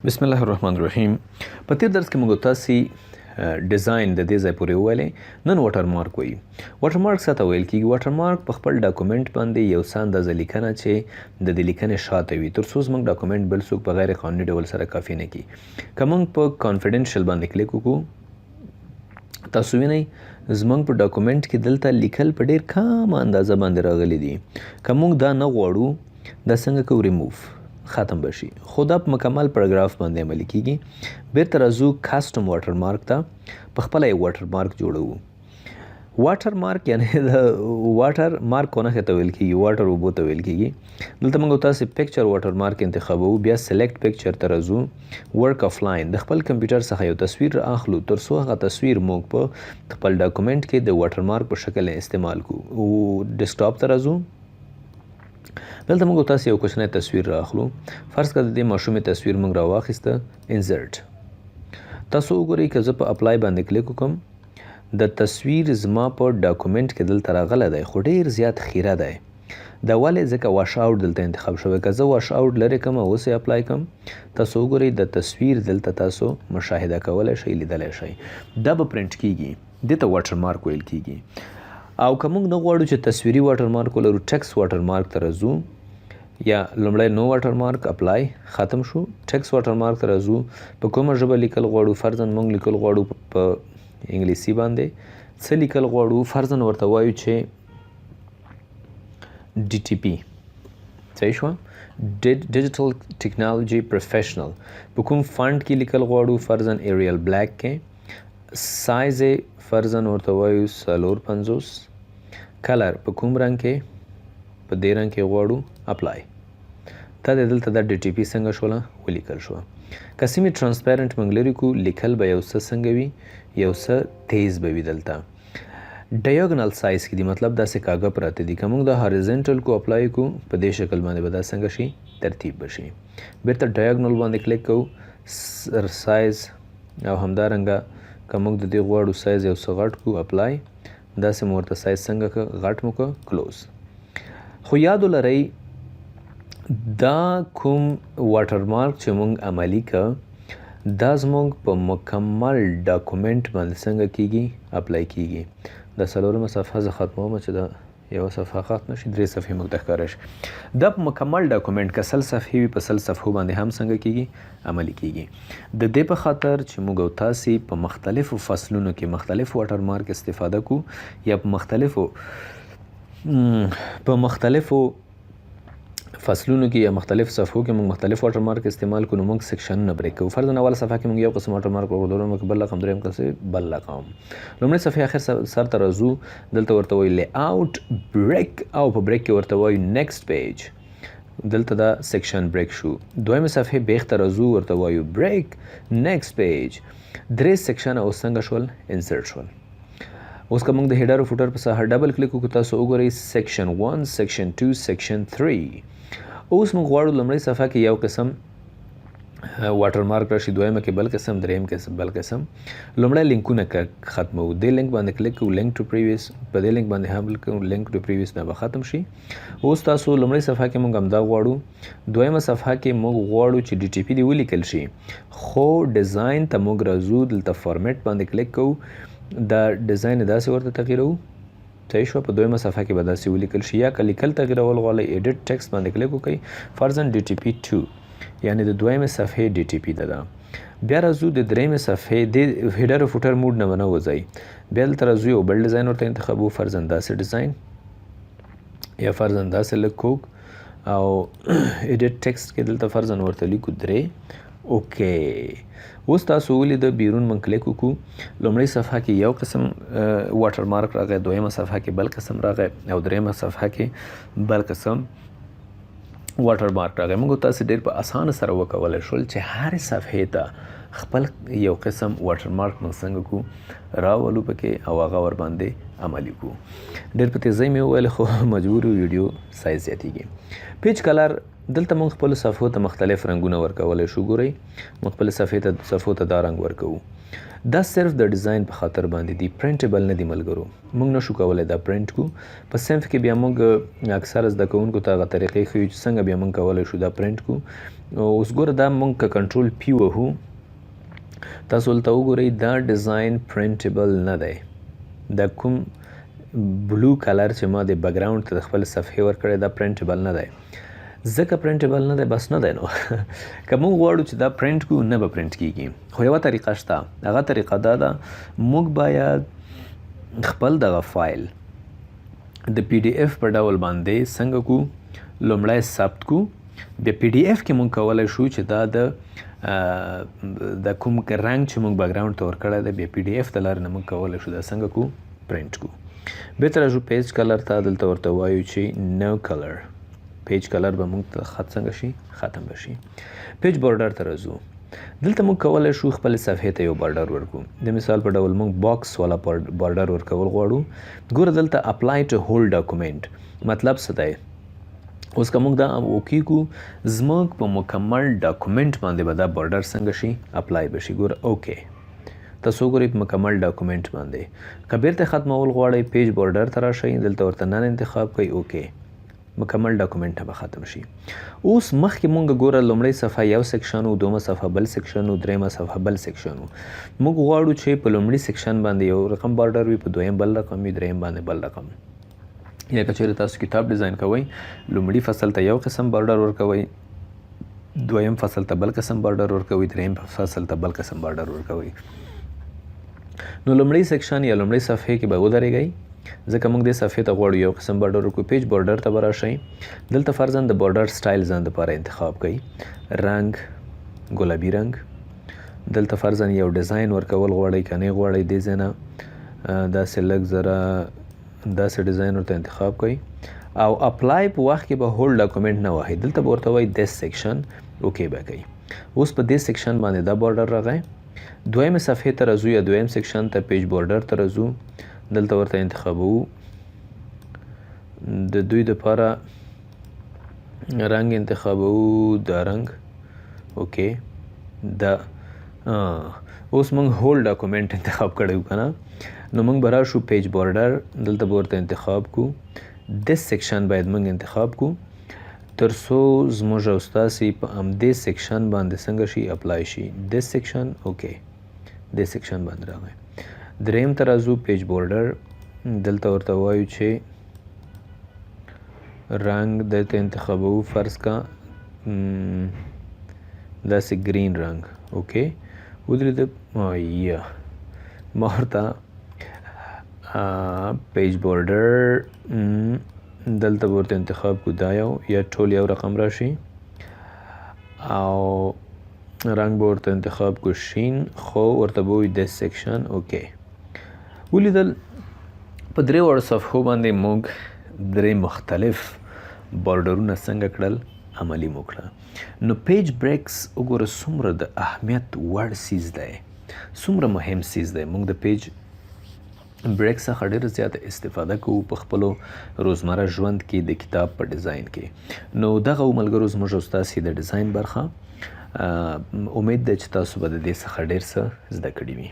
بسم الله الرحمن الرحیم. په تیر درس کې موږ تاسې ډیزاین د دې ځای پورې وویلې. نن واټر مارک وایي. واټر مارک څه ته ویل کېږي؟ واټر مارک په خپل ډاکومنټ باندې یو څه اندازه لیکنه چې د دې لیکنې شاته وي تر څو زموږ ډاکومنټ بل څوک په غیر قانوني ډول سره کاپي نه کړي. که موږ په کانفیډنشل باندې کلیک وکړو تاسو وینئ زموږ په ډاکومنټ کې دلته لیکل په ډېر کم اندازه باندې راغلي دي. که موږ دا نه غواړو دا څنګه کوو؟ ریموف ختم بشي. خو دا په مکمل پاراګراف باندې عملي کیږي. بیرته راځو کاسټم واټر مارک ته. په خپله یې واټر مارک جوړوو. واټر مارک یعنی د واټر مارک نښې ته ویل کیږي، واټر اوبو ته ویل کیږي. دلته موږ تاسې پکچر واټر مارک انتخابوو. بیا سلیکټ پکچر ته راځو. ورک آف لاین د خپل کمپیوټر څخه یو تصویر اخلو تر څو هغه تصویر موږ په خپل ډاکومنټ کې د واټر مارک په شکل استعمال کوو. ډیسکټاپ ته راځو. دلته موږ تاسې یو کوچنی تصویر رااخلو. فرض کړه د دې ماشومې تصویر موږ راواخیسته. انسرټ تاسو وګورئ که زه په اپلای باندې کلیک وکړم د تصویر زما په ډاکومنټ کې دلته راغلی دی خو ډېر زیات خیره دی. دا ولې؟ ځکه واش آوټ دلته انتخاب شوی. که زه واش آوټ لرې کړم او اوس یې اپلای کړم تاسو وګورئ د تصویر دلته تاسو مشاهده کولی شئ، لیدلی شئ. دا به پرنټ کیږي. دې ته واټر مارک ویل کیږي. او که موږ نه غواړو چې تصویري واټر مارک ولرو ټیکس واټر مارک ته راځو. یا لومړی نو واټر مارک اپلای ختم شو. ټیکس واټر مارک ته راځو. په کومه ژبه لیکل غواړو؟ فرضاً موږ لیکل غواړو په انګلیسي باندې. څه لیکل غواړو؟ فرضاً ورته وایو چې ډي ټي پي. صحیح شوه؟ ډیجیټل ټیکنالوجي پروفیشنل. په کوم فانټ کې لیکل غواړو؟ فرضاً ایریل بلیک کې. سایز یې فرضاً ورته وایو 450. کلر په کوم رنګ کې؟ په دې رنګ کې غواړو. اپلای. دا د دلته دا ډي ټي پي څنګه شوله؟ ولیکل شوه. که سیمې ټرانسپیرنټ موږ لرې کړو لیکل به یو څه څنګه وي؟ یو څه تیز به وي. دلته ډایګنل سایز کې دي، مطلب داسې کاږه پراته دي. که موږ دا هاریزنټل کو اپلای کړو په دې شکل باندې به دا څنګه شي؟ ترتیب به شي. بیرته ډایګنل باندې کلیک کوو. سایز او همدارنګه که موږ د دې غواړو سایز یو څه غټ کړو اپلای. داسې مو ورته سایز څنګه کړه؟ غټ مو کړه. کلوز. خو یاد ولرئ دا کوم واټر مارک چې موږ عملي کړه دا زموږ په مکمل ډاکومنټ باندې څنګه کیږي؟ اپلای کیږي. دا څلورمه صفحه زه ختموم چې دا یوه صفحه ختمه شي، 3 صفحې موږ ته ښکاره شي. دا په مکمل ډاکومنټ که 100 صفحې وي په 100 صفحو باندې هم څنګه کیږي؟ عملي کیږي. د دې په خاطر چې موږ او تاسې په مختلفو فصلونو کې مختلف واټر مارک استفاده کوو یا په مختلفو فصلونو کې یا مختلف صفحو کې موږ مختلف واټر مارک استعمال کوو نو موږ سیکشنونه بریک کوو. فرضاً اوله صفحه کې موږ یو قسم واټر مارک ورغورځولو، موږ بل رقم، دریم قسم بل رقم. لومړۍ صفحې اخر سر ته راځو. دلته ورته وایي لی آوټ بریک او په بریک کې ورته وایي نیکسټ پیج. دلته دا سیکشن بریک شو. دویمه صفحې بیخ ته راځو ورته وایو بریک نیکسټ پیج. 3 سیکشن اوس څنګه شول؟ انسرټ شول. اوس که موږ د هیډر او فوټر په ساحه ډبل کلیک وکړو تاسو وګورئ سیکشن 1 سیکشن 2 سیکشن 3. اوس موږ غواړو لومړۍ صفحه کې یو قسم واټر مارک راشي، دویمه کې بل قسم، دریم کې بل قسم. لومړی لینکونه ختمو. دې لینک باندې کلیک کوو، لینک ټو پریویس. په دې لینک باندې هم کوو، لینک ټو پریویس نه به ختم شي. اوس تاسو لومړۍ صفحه کې موږ همدا غواړو. دویمه صفحه کې موږ غواړو چې ډي ټي پي دې ولیکل شي خو ډیزاین ته موږ راځو. دلته فارمیټ باندې کلیک کوو. دا ډیزاین داسې ورته تغییرو. صحیح شوه. په دویمه صفحه کې به داسې ولیکل شي. یا که لیکل تغییرول غواړئ ایډیټ ټیکسټ باندې کلیک وکړئ. فرضاً ډي ټي پي 2 یعنې د دویمې صفحې ډي ټي پي ده. بیا راځو د دریمې صفحې د هیډر او فوټر موډ نه به نه وځئ. بیا دلته راځو یو بل ډیزاین ورته انتخابو. فرضاً داسې ډیزاین یا فرضاً داسې لږ کوږ او ایډیټ ټیکسټ کې دلته فرضاً ورته لیکو 3. اوکې. اوس تاسو ولید بیرون من کلیک وکړو. لومړۍ صفحه کې یو قسم واټر مارک راغی، دویمه صفحه کې بل قسم راغی او دریمه صفحه کې بل قسم واټر مارک راغی. موږ تاسو ډېر په اسانه سره وکولی شول چې هرې صفحې ته خپل یو قسم واټر مارک موږ څنګه کو راولو پکې او هغه ور باندې عملي کو. ډېر په تیزۍ مې وویل خو مجبور ویډیو سایز زیاتیږي. پیج کلر دلته موږ خپل صفحو ته مختلف رنګونه ورکولی شو. ګورئ موږ خپل صفحو ته دا رنګ ورکوو. دا صرف د ډیزاین په خاطر باندې دی، پرنټیبل نه دی ملګرو. موږ نشو کولی دا پرنټ کو. په صنف کې بیا موږ اکثر زده کوونکو ته هغه طریقې ښیو چې څنګه بیا موږ کولی شو دا پرنټ کو. اوس ګوره دا موږ که کنټرول پی وهو، تاسو دلته وګورئ دا ډیزاین پرنټیبل نه دی. دا کوم بلو کلر چې ما د بیکګراوند ته د خپل صفحې ورکړی دا پرنټیبل نه دی. ځکه پرنټیبل نه دی بس نه دی نو که موږ غواړو چې دا پرنټ کو نه به پرنټ کیږي. خو یوه طریقه شته، هغه طریقه دا ده موږ باید خپل دغه فایل د پی ډي اف په ډول باندې څنګه کو، لومړی ثبت کو، بیا پی ډي اف کې موږ کولی شو چې دا د کوم رنګ چې موږ بیکګراوند ته ورکړی دی بیا پی ډي اف د لارې نه موږ کولی شو دا څنګه کو پرنټ کو. بېرته راځو پیج کلر ته، دلته ورته وایو چې نو کلر. پیج کلر به موږ ته خط څنګه شي ختم بشي. پیج بارډر ته راځو. دلته موږ کولی شو خپل صفحې ته یو بارډر ورکو. د مثال په ډول موږ باکس والا بارډر ورکول غواړو. ګوره دلته اپلای ټو هول ډاکومنټ مطلب څه دی. اوس که موږ دا اوکې کو، زموږ په مکمل ډاکومنټ باندې به دا بارډر څنګه شي اپلای بشي. ګوره اوکې تاسو وګورئ په مکمل ډاکومنټ باندې. که بیرته ختمول غواړئ پیج بارډر ته راشئ، دلته ورته نن انتخاب کړئ، اوکې مکمل ډاکومنټ به ختم شي. اوس مخکې مونږ ګوره لومړی صفحه یو سیکشن و، دومه صفحه بل سیکشن و، دریمه صفحه بل سیکشن و. موږ غواړو چې په لومړي سیکشن باندې یو رقم بارډر وي، په دویم بل رقم وي، دریم باندې بل رقم. یا که چیرې تاسو کتاب ډیزاین کوئ، لومړي فصل ته یو قسم بارډر ورکوئ، دویم فصل ته بل قسم بارډر ورکوئ، دریم فصل ته بل قسم بارډر ورکوئ. نو لومړی سیکشن یا لومړۍ صفحې کې به ودرېږئ، ځکه موږ دې صفحې ته غواړو یو قسم بارډر وکړو. پیج بارډر ته به راشئ، دلته فرضاً د بارډر سټایل ځان دپاره انتخاب کړئ، رنګ ګلابي رنګ. دلته فرضاً یو ډیزاین ورکول غواړئ که نه غواړئ، دې ځای نه داسې لږ ذره داسې ډیزاین ورته انتخاب کړئ او اپلای په وخت کې به هول ډاکومنټ نه وهئ. دلته به ورته وایي دس سیکشن، اوکې به کوئ. اوس په دې سیکشن باندې دا بارډر راغی. دویمې صفحې ته راځو یا دویم سیکشن ته، پیج بارډر ته راځو، دلته ورته انتخابوو د دوی دپاره رنګ انتخابوو دا رنګ، اوکې دا اوس موږ هول ډاکومنټ انتخاب کړی و که نه. نو موږ به راشو پیج بارډر، دلته به ورته انتخاب کو، دس سیکشن باید موږ انتخاب کو تر څو زموږ او ستاسې په همدې سیکشن باندې څنګه شي اپلای شي. دس سیکشن اوکې دې سیکشن باندې راغی. دریم ته راځو پیج بارډر، دلته ورته وایو چې رنګ دلته انتخابوو، فرض کا داسې ګرین رنګ، اوکې ودرېده. یا ما ورته پیج بارډر دلته به ورته انتخاب کو دا یو یا ټول یو رقم راشي او رنګ به ورته انتخاب کو شین، خو ورته به وایي دس سیکشن، اوکې. ولیدل په درې واړو صفحو باندې موږ درې مختلف بارډرونه څنګه کړل عملي مو کړه. نو پیج بریکس وګوره څومره د اهمیت وړ څیز دی، څومره مهم څیز دی. موږ د پیج بریک څخه ډېره زیاته استفاده کوو په خپلو روزمره ژوند کې د کتاب په ډیزاین کې. نو دغه ملګرو زموږ او ستاسې د ډیزاین برخه، امید ده چې تاسو به د دې څخه ډېر څه زده کړي وي.